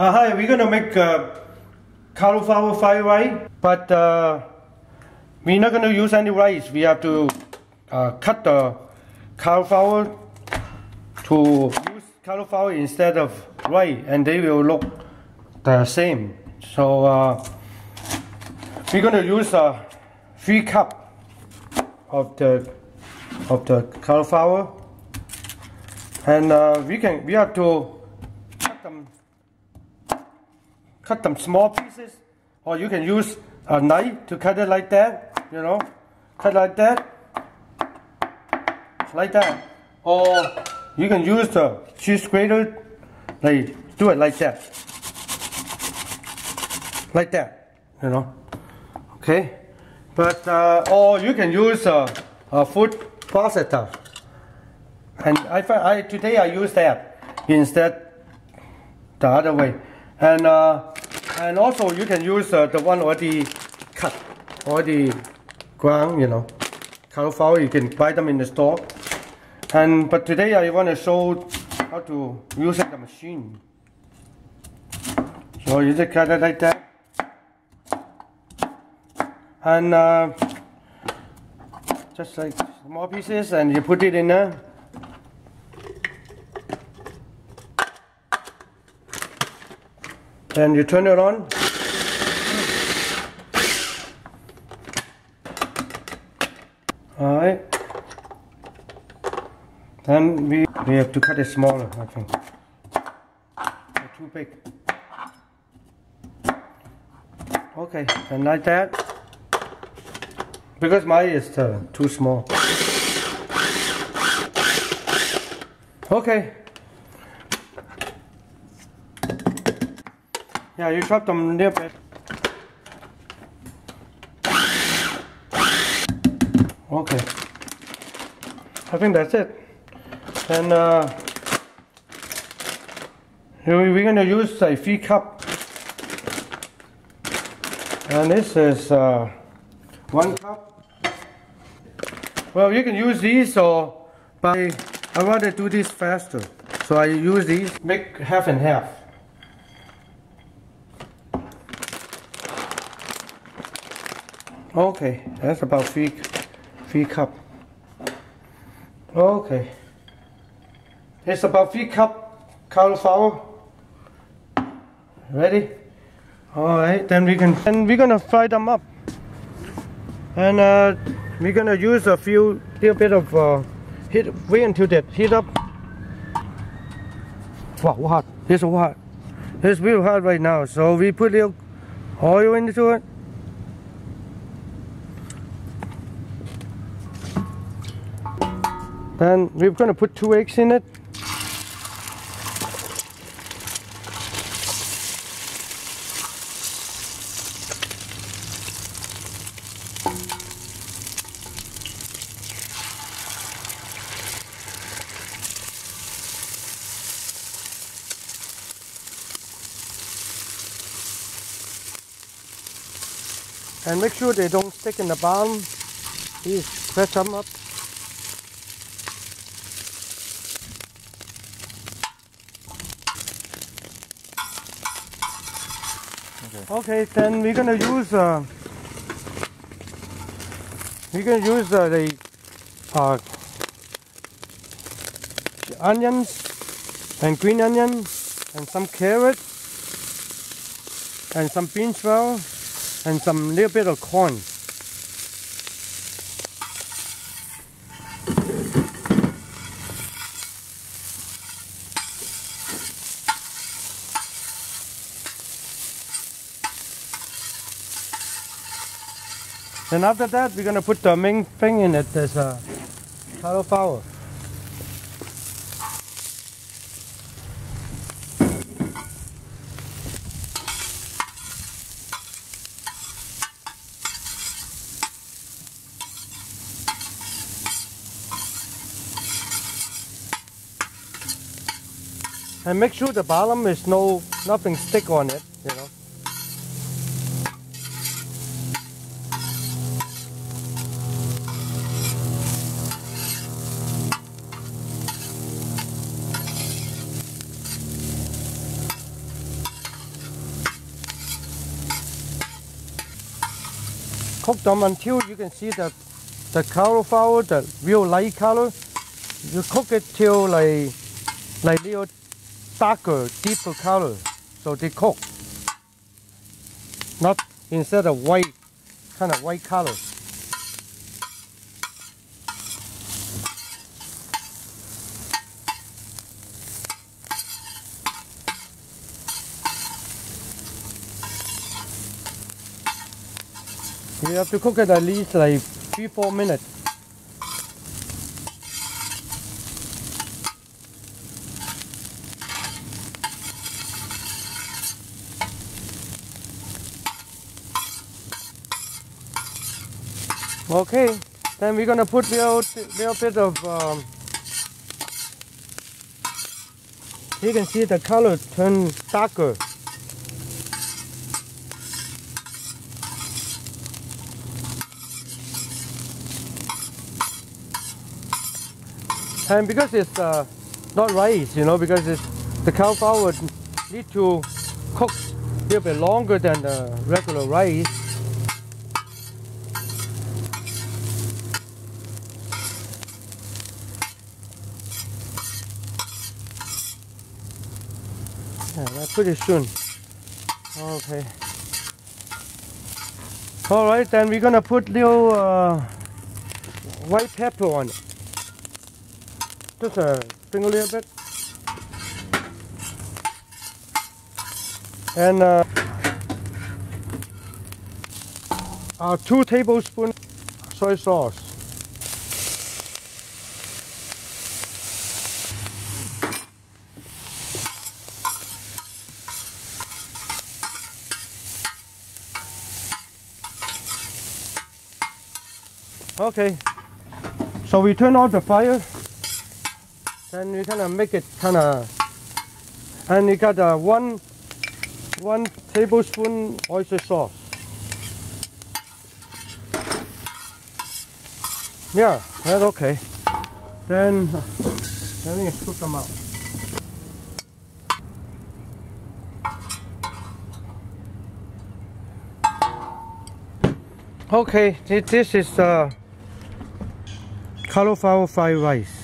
Hi, we're gonna make cauliflower fried rice, but we're not gonna use any rice. We have to cut the cauliflower to use cauliflower instead of rice, and they will look the same. So we're gonna use 3 cups of the cauliflower, and we have to cut them small pieces, or you can use a knife to cut it like that, cut like that, or you can use the cheese grater, do it like that, okay. But or you can use a food processor, and today I use that instead the other way. And also you can use the one already cut, already ground, cauliflower. You can buy them in the store. But today I want to show how to use the machine. So you just cut it like that, and just like small pieces, and you put it in there. And you turn it on. Alright. Then we have to cut it smaller, I think. They're too big. Okay, and like that. Because mine is too small. Okay. Yeah, you chop them a little bit. Okay. I think that's it. And we're going to use a 3 cups. And this is 1 cup. Well, you can use these, but I want to do this faster. So I use these, make half and half. Okay, that's about 3 cups. Okay, it's about 3 cups cauliflower. Ready? All right, then we're gonna fry them up, and we're gonna use a little bit of wait until that heat up. Wow, hot! It's so hot. It's real hot right now. So we put a little oil into it. Then we're going to put 2 eggs in it. And make sure they don't stick in the bottom. Please press them up. Okay, then we're gonna use the onions and green onions and some carrots and some bean sprout and some little bit of corn. Then after that, we're going to put the main thing in it, there's a cauliflower. And make sure the bottom is nothing stick on it, cook them until you can see the cauliflower, the real light color. You cook it till like little darker, deeper color, so they cook. Not instead of white, kind of white color. You have to cook it at least like 3-4 minutes. Okay, then we're gonna put a little bit of. You can see the color turn darker. And because it's not rice, you know, because the cauliflower need to cook a little bit longer than the regular rice. Yeah, that's pretty soon. Okay. All right, then we're gonna put little white pepper on it. Just sprinkle a little bit, and 2 tablespoons soy sauce. Okay, so we turn off the fire. Then we kind of make it kind of, and you got one tablespoon oyster sauce. Yeah, that's okay. Then let me scoop them out. Okay, this is cauliflower fried rice.